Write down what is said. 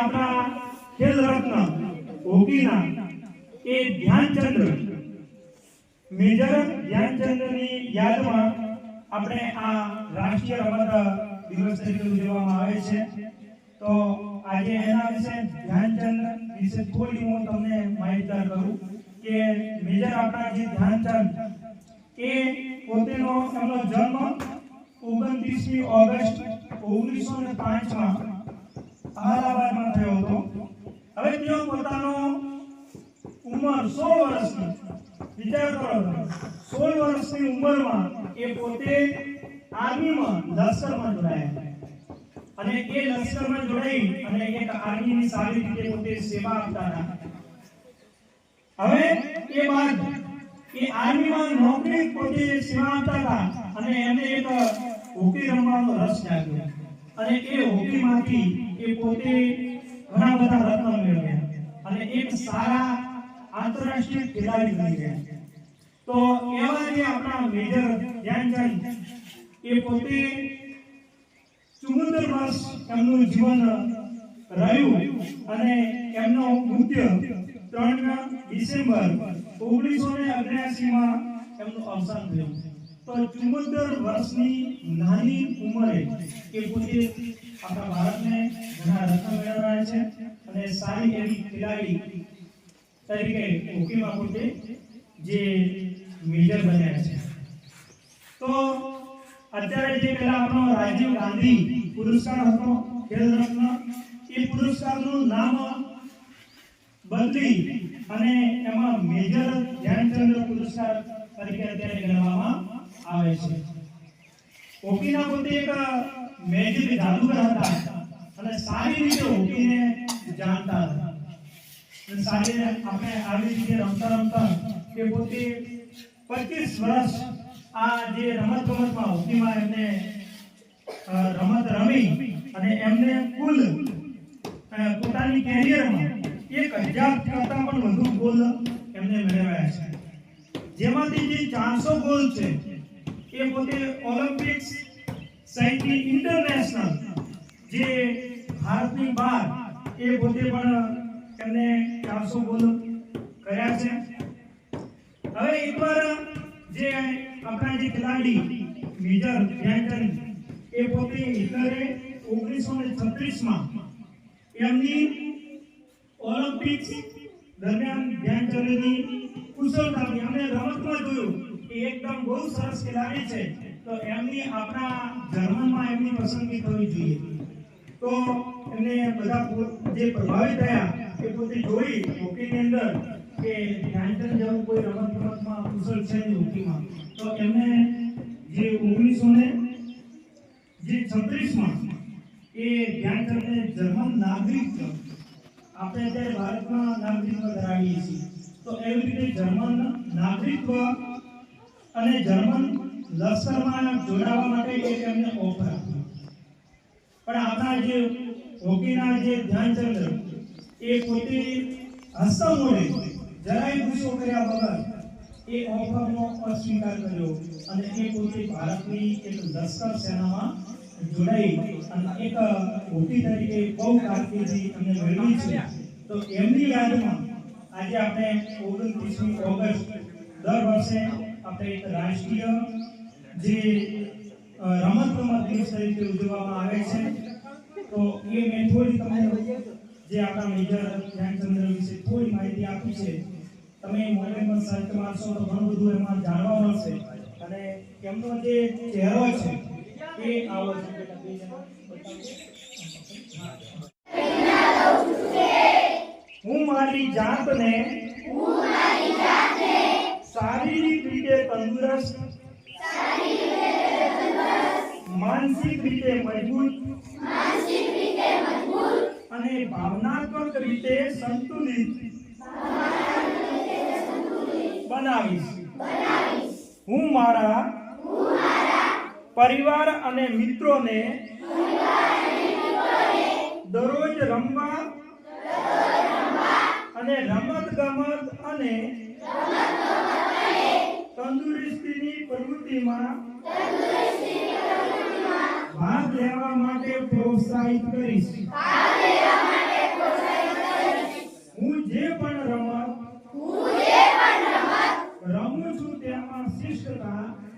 આપણા ખેલ રત્ન હોકીના એ ધ્યાનચંદ્ર મેજર ધ્યાનચંદ્રની યાદમાં આપણે આ રાષ્ટ્રીય રમત દિવસ તરીકે ઉજવવામાં આવે છે। તો આજે એના વિશે ધ્યાનચંદ વિશે થોડી હું તમને માહિતગાર કરું કે મેજર આપણા જે ધ્યાનચંદ એ પોતેનો એમનો જન્મ 29મી ઓગસ્ટ 1905માં અલ્હાબાદમાં થયો હતો। હવે તેઓ પોતાનો ઉંમર 16 વર્ષની, વિચાર કરો 16 વર્ષની ઉંમરમાં એ પોતે આર્મીમાં લશ્કરમાં જોડાયા અને એ લશ્કરમાં જોડાઈ અને એક આર્મીની સારી રીતે પોતે સેવા આપતા હતા। હવે એ બાદ એ આર્મીમાં નોકરી પોતે સેવા આપતા હતા અને એમને એક હોકી રમવાનો રસ જાગ્યો અને એ હોકીમાંથી એ પોતે ઘણા બધા રત્ન મેળવ્યા અને એક સારા આંતરરાષ્ટ્રીય ખેલાડી બની ગયા। તો એવા જે આપણા મેજર ધ્યાનચંદ એ પોતે 74 વર્ષ એમનું જીવન રહ્યું અને એમનો મૃત્યુ 3 ડિસેમ્બર 1989માં એમનું અવસાન થયું। તો 74 વર્ષની નાની ઉંમરે એ પોતે આપણા ભારતને ઘણા રત્ન મેળવ્યા છે અને સારી એવી ખેલાડી તરીકે હોકીમાં પોતે જે મેજર બન્યા છે। તો અત્યારે જે પેલા આપણો રાજીવ ગાંધી પુરસ્કાર હતો ખેલ રત્ન, એ પુરસ્કારનું નામ બદલી અને એમાં મેજર ધ્યાનચંદ્ર પુરસ્કાર તરીકે અત્યારે ગણવામાં આવે છે। હોકીના પોતે એક મેજિક જાદુગર હતા અને સારી રીતે હોકીને જાણતા હતા અને સારી આપણે આવી રીતે રમતા કે પોતે 25 વર્ષ આ જે રમતગમતમાં હોકીમાં એમને રમત રમી અને એમને કુલ પોતાની કેરિયરમાં 1000 કરતા પણ વધુ ગોલ એમને મેળવ્યા છે, જેમાંથી જે 400 ગોલ છે એ પોતે ઓલિમ્પિક્સ સહિતની ઇન્ટરનેશનલ જે ભારતની બહાર એ પોતે પણ એમને 400 ગોલ કર્યા છે। હવે એકવાર જે આપણા જે ખેલાડી મેજર ધ્યાનચંદ એ પોતે હિટલરે 1936માં એમની ઓલિમ્પિક્સ દરમિયાન ધ્યાનચંદની કુશળતાથી અમને રમતમાં જોયું કે એકદમ બહુ સરસ ખેલાડી છે, તો એમની આપણા જર્મનમાં એમની પસંદગી થવી જોઈએ। તો એમને બધા જે પ્રભાવિત થયા એ પોતે જોઈ હોકીની અંદર કે ધ્યાનચંદ જેવું કોઈ રમતમાં કુશળ છે નહીં હોકીમાં, તો એમને જે 1936માં એ ધ્યાનચંદને જર્મન નાગરિકત્વ, આપણે અત્યારે ભારતમાં નાગરિકત્વ ધરાવીએ છીએ, તો એવી રીતે જર્મન નાગરિકત્વ અને જર્મન લશ્કરમાં જોડાવા માટે એક એમને ઓફર આપ્યો। પણ આપણા જે હોકીના જે ધ્યાનચંદ એ પોતે હસતા મોઢે જરાય ગુસ્સો કર્યા વગર એ ઓફરનો અસ્વીકાર કર્યો અને એ પોતે ભારતની એક લશ્કર સેનામાં જોડાઈ અને એક હોકી તરીકે બહુ કારકિર્દી એમને મેળવી છે। તો એમની યાદમાં આજે આપણે 29મી ઓગસ્ટ દર વર્ષે આપણે એક રાષ્ટ્રીય જે રમતગમત દિવસ તરીકે ઉજવવામાં આવે છે। તો એ મેં થોડી તમને જે આપણા મેજર ધ્યાનચંદ્ર વિશે થોડી માહિતી આપી છે, તમે મોબાઈલમાં સર્ચ મારશો તો ઘણું બધું એમાં જાણવા મળશે અને એમનો જે ચહેરો છે એ આવો છે। હું મારી જાતને શારીરિક રીતે તંદુરસ્ત, માનસિક રીતે મજબૂત અને ભાવનાત્મક રીતે સંતુલિત બનાવીશ। હું મારા પરિવાર અને મિત્રોને દરરોજ રમવા અને રમતગમત અને તંદુરસ્તીની પ્રવૃત્તિમાં ભાગ લેવા માટે પ્રોત્સાહિત કરીશ। 35%